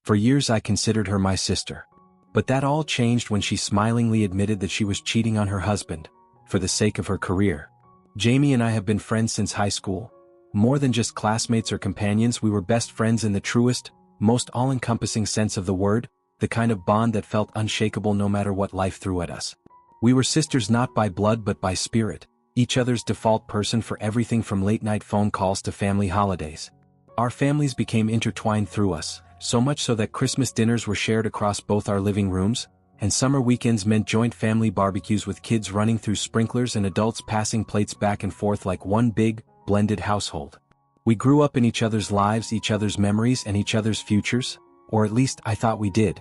For years I considered her my sister. But that all changed when she smilingly admitted that she was cheating on her husband, for the sake of her career. Jamie and I have been friends since high school. More than just classmates or companions, we were best friends in the truest, most all-encompassing sense of the word, the kind of bond that felt unshakable no matter what life threw at us. We were sisters not by blood but by spirit, each other's default person for everything from late-night phone calls to family holidays. Our families became intertwined through us, so much so that Christmas dinners were shared across both our living rooms, and summer weekends meant joint family barbecues with kids running through sprinklers and adults passing plates back and forth like one big, blended household. We grew up in each other's lives, each other's memories, and each other's futures, or at least I thought we did.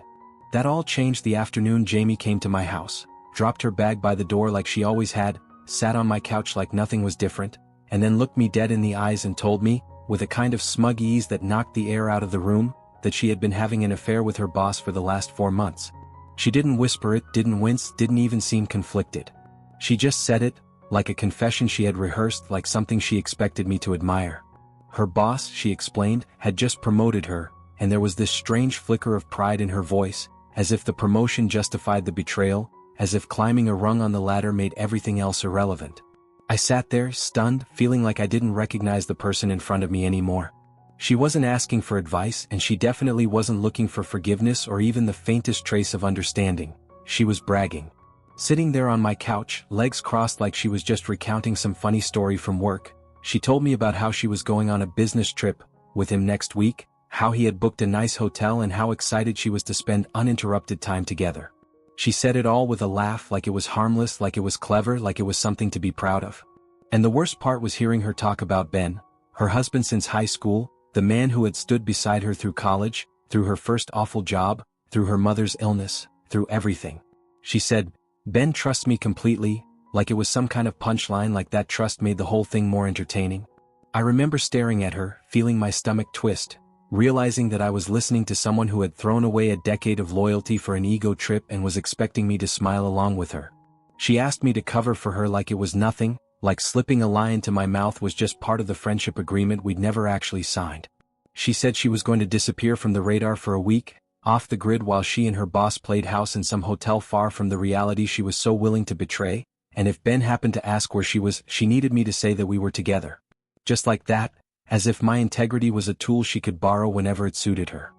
That all changed the afternoon Jamie came to my house, dropped her bag by the door like she always had, sat on my couch like nothing was different, and then looked me dead in the eyes and told me, with a kind of smug ease that knocked the air out of the room, that she had been having an affair with her boss for the last 4 months. She didn't whisper it, didn't wince, didn't even seem conflicted. She just said it, like a confession she had rehearsed, like something she expected me to admire. Her boss, she explained, had just promoted her, and there was this strange flicker of pride in her voice, as if the promotion justified the betrayal, as if climbing a rung on the ladder made everything else irrelevant. I sat there, stunned, feeling like I didn't recognize the person in front of me anymore. She wasn't asking for advice, and she definitely wasn't looking for forgiveness or even the faintest trace of understanding. She was bragging. Sitting there on my couch, legs crossed like she was just recounting some funny story from work, she told me about how she was going on a business trip with him next week, how he had booked a nice hotel, and how excited she was to spend uninterrupted time together. She said it all with a laugh, like it was harmless, like it was clever, like it was something to be proud of. And the worst part was hearing her talk about Ben, her husband since high school, the man who had stood beside her through college, through her first awful job, through her mother's illness, through everything. She said, "Ben trusts me completely," like it was some kind of punchline, like that trust made the whole thing more entertaining. I remember staring at her, feeling my stomach twist, realizing that I was listening to someone who had thrown away a decade of loyalty for an ego trip and was expecting me to smile along with her. She asked me to cover for her like it was nothing, like slipping a lie into my mouth was just part of the friendship agreement we'd never actually signed. She said she was going to disappear from the radar for a week, off the grid, while she and her boss played house in some hotel far from the reality she was so willing to betray, and if Ben happened to ask where she was, she needed me to say that we were together. Just like that, as if my integrity was a tool she could borrow whenever it suited her.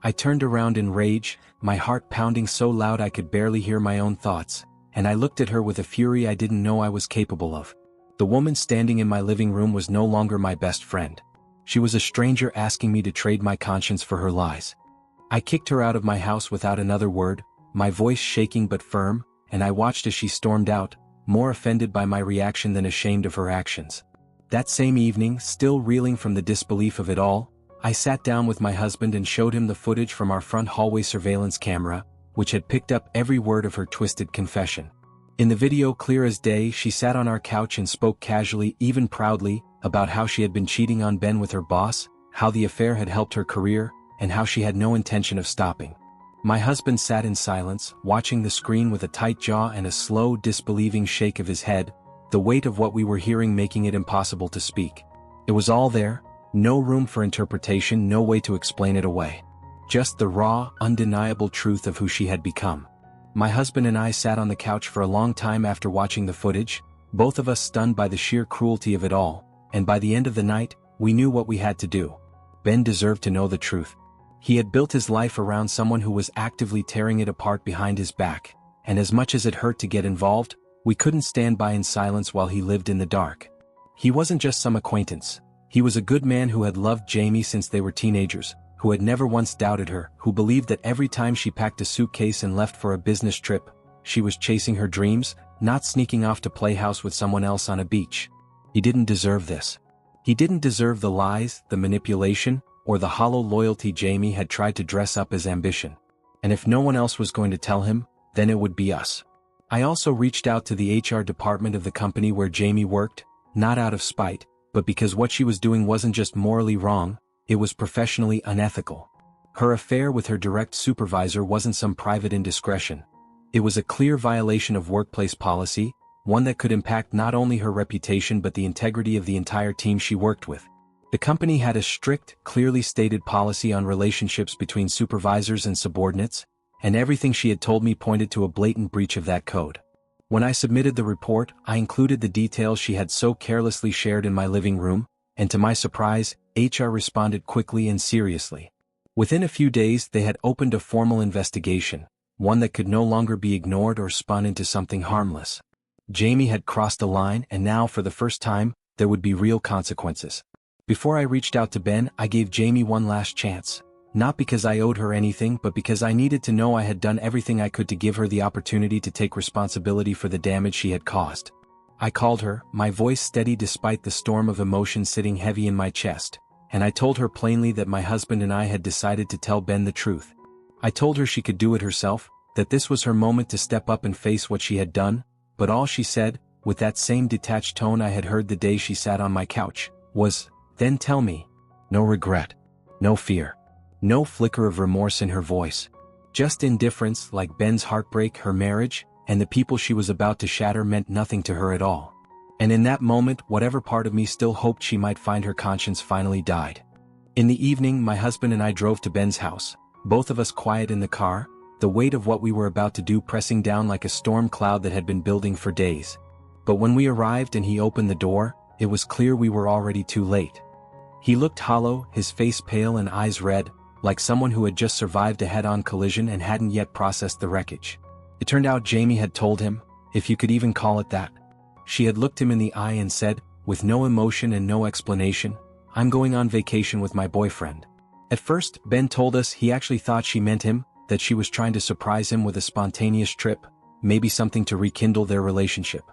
I turned around in rage, my heart pounding so loud I could barely hear my own thoughts, and I looked at her with a fury I didn't know I was capable of. The woman standing in my living room was no longer my best friend. She was a stranger asking me to trade my conscience for her lies. I kicked her out of my house without another word, my voice shaking but firm, and I watched as she stormed out, more offended by my reaction than ashamed of her actions. That same evening, still reeling from the disbelief of it all, I sat down with my husband and showed him the footage from our front hallway surveillance camera, which had picked up every word of her twisted confession. In the video, clear as day, she sat on our couch and spoke casually, even proudly, about how she had been cheating on Ben with her boss, how the affair had helped her career, and how she had no intention of stopping. My husband sat in silence, watching the screen with a tight jaw and a slow, disbelieving shake of his head, the weight of what we were hearing making it impossible to speak. It was all there, no room for interpretation, no way to explain it away. Just the raw, undeniable truth of who she had become. My husband and I sat on the couch for a long time after watching the footage, both of us stunned by the sheer cruelty of it all, and by the end of the night, we knew what we had to do. Ben deserved to know the truth. He had built his life around someone who was actively tearing it apart behind his back, and as much as it hurt to get involved, we couldn't stand by in silence while he lived in the dark. He wasn't just some acquaintance. He was a good man who had loved Jamie since they were teenagers, who had never once doubted her, who believed that every time she packed a suitcase and left for a business trip, she was chasing her dreams, not sneaking off to play house with someone else on a beach. He didn't deserve this. He didn't deserve the lies, the manipulation, or the hollow loyalty Jamie had tried to dress up as ambition. And if no one else was going to tell him, then it would be us. I also reached out to the HR department of the company where Jamie worked, not out of spite, but because what she was doing wasn't just morally wrong, it was professionally unethical. Her affair with her direct supervisor wasn't some private indiscretion. It was a clear violation of workplace policy, one that could impact not only her reputation but the integrity of the entire team she worked with. The company had a strict, clearly stated policy on relationships between supervisors and subordinates, and everything she had told me pointed to a blatant breach of that code. When I submitted the report, I included the details she had so carelessly shared in my living room, and to my surprise, HR responded quickly and seriously. Within a few days, they had opened a formal investigation, one that could no longer be ignored or spun into something harmless. Jamie had crossed a line, and now, for the first time, there would be real consequences. Before I reached out to Ben, I gave Jamie one last chance. Not because I owed her anything, but because I needed to know I had done everything I could to give her the opportunity to take responsibility for the damage she had caused. I called her, my voice steady despite the storm of emotion sitting heavy in my chest, and I told her plainly that my husband and I had decided to tell Ben the truth. I told her she could do it herself, that this was her moment to step up and face what she had done, but all she said, with that same detached tone I had heard the day she sat on my couch, was, "Then tell me." No regret. No fear. No flicker of remorse in her voice. Just indifference, like Ben's heartbreak, her marriage, and the people she was about to shatter meant nothing to her at all. And in that moment, whatever part of me still hoped she might find her conscience finally died. In the evening, my husband and I drove to Ben's house, both of us quiet in the car, the weight of what we were about to do pressing down like a storm cloud that had been building for days. But when we arrived and he opened the door, it was clear we were already too late. He looked hollow, his face pale and eyes red, like someone who had just survived a head-on collision and hadn't yet processed the wreckage. It turned out Jamie had told him, if you could even call it that. She had looked him in the eye and said, with no emotion and no explanation, "I'm going on vacation with my boyfriend." At first, Ben told us he actually thought she meant him, that she was trying to surprise him with a spontaneous trip, maybe something to rekindle their relationship.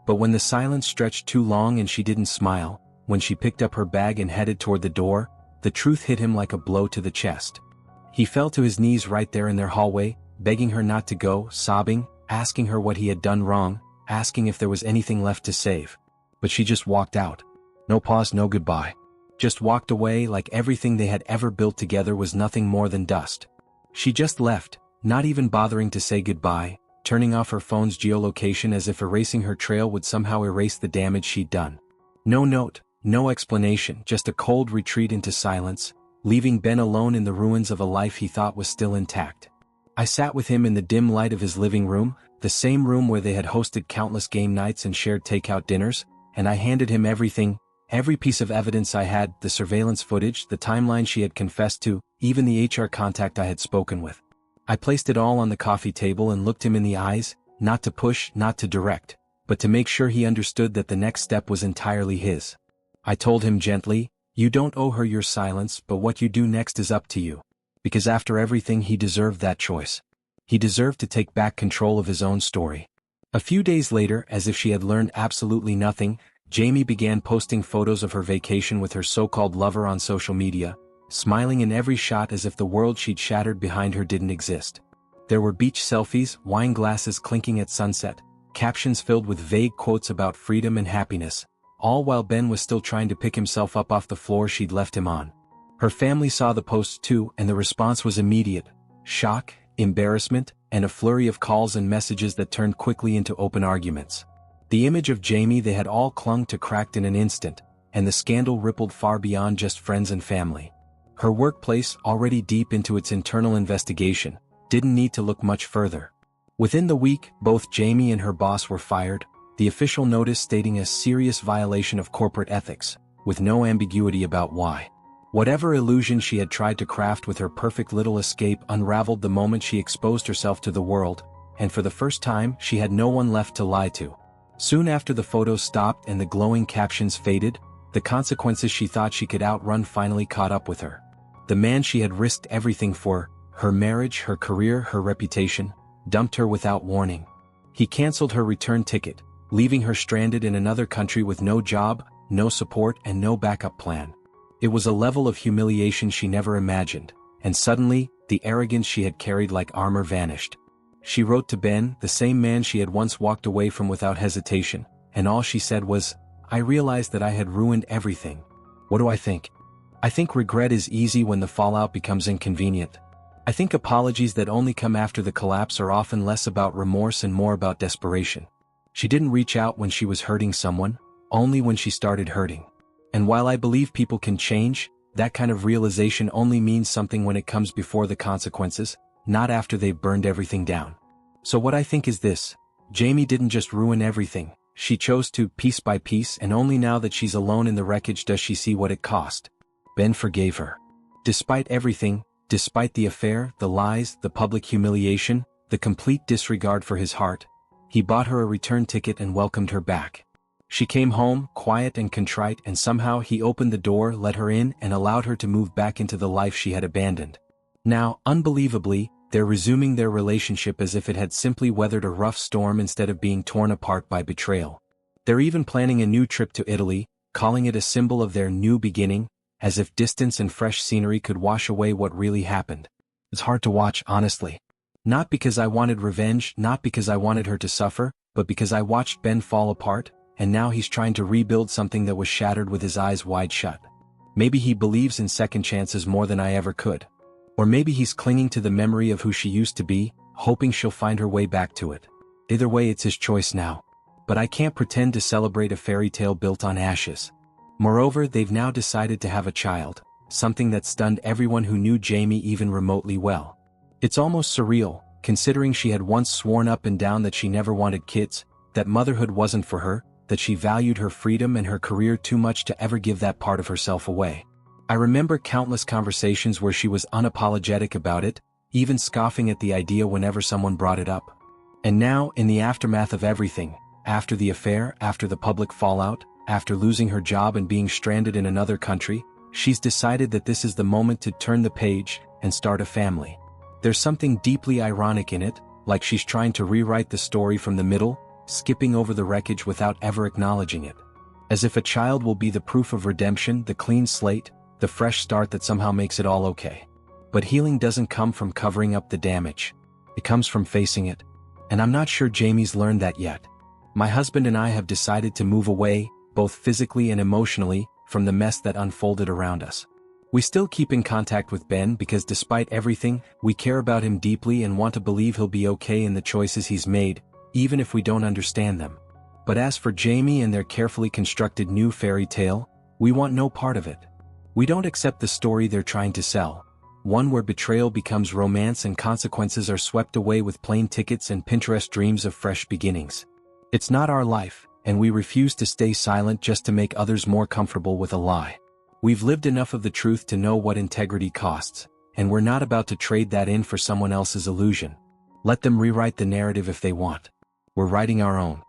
But when the silence stretched too long and she didn't smile, when she picked up her bag and headed toward the door, the truth hit him like a blow to the chest. He fell to his knees right there in their hallway, begging her not to go, sobbing, asking her what he had done wrong, asking if there was anything left to save. But she just walked out. No pause, no goodbye. Just walked away like everything they had ever built together was nothing more than dust. She just left, not even bothering to say goodbye, turning off her phone's geolocation as if erasing her trail would somehow erase the damage she'd done. No note, no explanation, just a cold retreat into silence, leaving Ben alone in the ruins of a life he thought was still intact. I sat with him in the dim light of his living room, the same room where they had hosted countless game nights and shared takeout dinners, and I handed him everything, every piece of evidence I had, the surveillance footage, the timeline she had confessed to, even the HR contact I had spoken with. I placed it all on the coffee table and looked him in the eyes, not to push, not to direct, but to make sure he understood that the next step was entirely his. I told him gently, "You don't owe her your silence, but what you do next is up to you." Because after everything, he deserved that choice. He deserved to take back control of his own story. A few days later, as if she had learned absolutely nothing, Jamie began posting photos of her vacation with her so-called lover on social media, smiling in every shot as if the world she'd shattered behind her didn't exist. There were beach selfies, wine glasses clinking at sunset, captions filled with vague quotes about freedom and happiness, all while Ben was still trying to pick himself up off the floor she'd left him on. Her family saw the posts too, and the response was immediate: shock, embarrassment, and a flurry of calls and messages that turned quickly into open arguments. The image of Jamie they had all clung to cracked in an instant, and the scandal rippled far beyond just friends and family. Her workplace, already deep into its internal investigation, didn't need to look much further. Within the week, both Jamie and her boss were fired, the official notice stating a serious violation of corporate ethics, with no ambiguity about why. Whatever illusion she had tried to craft with her perfect little escape unraveled the moment she exposed herself to the world, and for the first time she had no one left to lie to. Soon after the photos stopped and the glowing captions faded, the consequences she thought she could outrun finally caught up with her. The man she had risked everything for, her marriage, her career, her reputation, dumped her without warning. He canceled her return ticket, leaving her stranded in another country with no job, no support, and no backup plan. It was a level of humiliation she never imagined, and suddenly, the arrogance she had carried like armor vanished. She wrote to Ben, the same man she had once walked away from without hesitation, and all she said was, "I realized that I had ruined everything. What do I think? I think regret is easy when the fallout becomes inconvenient. I think apologies that only come after the collapse are often less about remorse and more about desperation." She didn't reach out when she was hurting someone, only when she started hurting. And while I believe people can change, that kind of realization only means something when it comes before the consequences, not after they've burned everything down. So what I think is this: Jamie didn't just ruin everything, she chose to, piece by piece, and only now that she's alone in the wreckage does she see what it cost. Ben forgave her. Despite everything, despite the affair, the lies, the public humiliation, the complete disregard for his heart, he bought her a return ticket and welcomed her back. She came home, quiet and contrite, and somehow he opened the door, let her in, and allowed her to move back into the life she had abandoned. Now, unbelievably, they're resuming their relationship as if it had simply weathered a rough storm instead of being torn apart by betrayal. They're even planning a new trip to Italy, calling it a symbol of their new beginning, as if distance and fresh scenery could wash away what really happened. It's hard to watch, honestly. Not because I wanted revenge, not because I wanted her to suffer, but because I watched Ben fall apart, and now he's trying to rebuild something that was shattered with his eyes wide shut. Maybe he believes in second chances more than I ever could. Or maybe he's clinging to the memory of who she used to be, hoping she'll find her way back to it. Either way, it's his choice now. But I can't pretend to celebrate a fairy tale built on ashes. Moreover, they've now decided to have a child, something that stunned everyone who knew Jamie even remotely well. It's almost surreal, considering she had once sworn up and down that she never wanted kids, that motherhood wasn't for her, that she valued her freedom and her career too much to ever give that part of herself away. I remember countless conversations where she was unapologetic about it, even scoffing at the idea whenever someone brought it up. And now, in the aftermath of everything, after the affair, after the public fallout, after losing her job and being stranded in another country, she's decided that this is the moment to turn the page and start a family. There's something deeply ironic in it, like she's trying to rewrite the story from the middle, skipping over the wreckage without ever acknowledging it. As if a child will be the proof of redemption, the clean slate, the fresh start that somehow makes it all okay. But healing doesn't come from covering up the damage. It comes from facing it. And I'm not sure Jamie's learned that yet. My husband and I have decided to move away, both physically and emotionally, from the mess that unfolded around us. We still keep in contact with Ben because despite everything, we care about him deeply and want to believe he'll be okay in the choices he's made, even if we don't understand them. But as for Jamie and their carefully constructed new fairy tale, we want no part of it. We don't accept the story they're trying to sell, one where betrayal becomes romance and consequences are swept away with plane tickets and Pinterest dreams of fresh beginnings. It's not our life, and we refuse to stay silent just to make others more comfortable with a lie. We've lived enough of the truth to know what integrity costs, and we're not about to trade that in for someone else's illusion. Let them rewrite the narrative if they want. We're writing our own.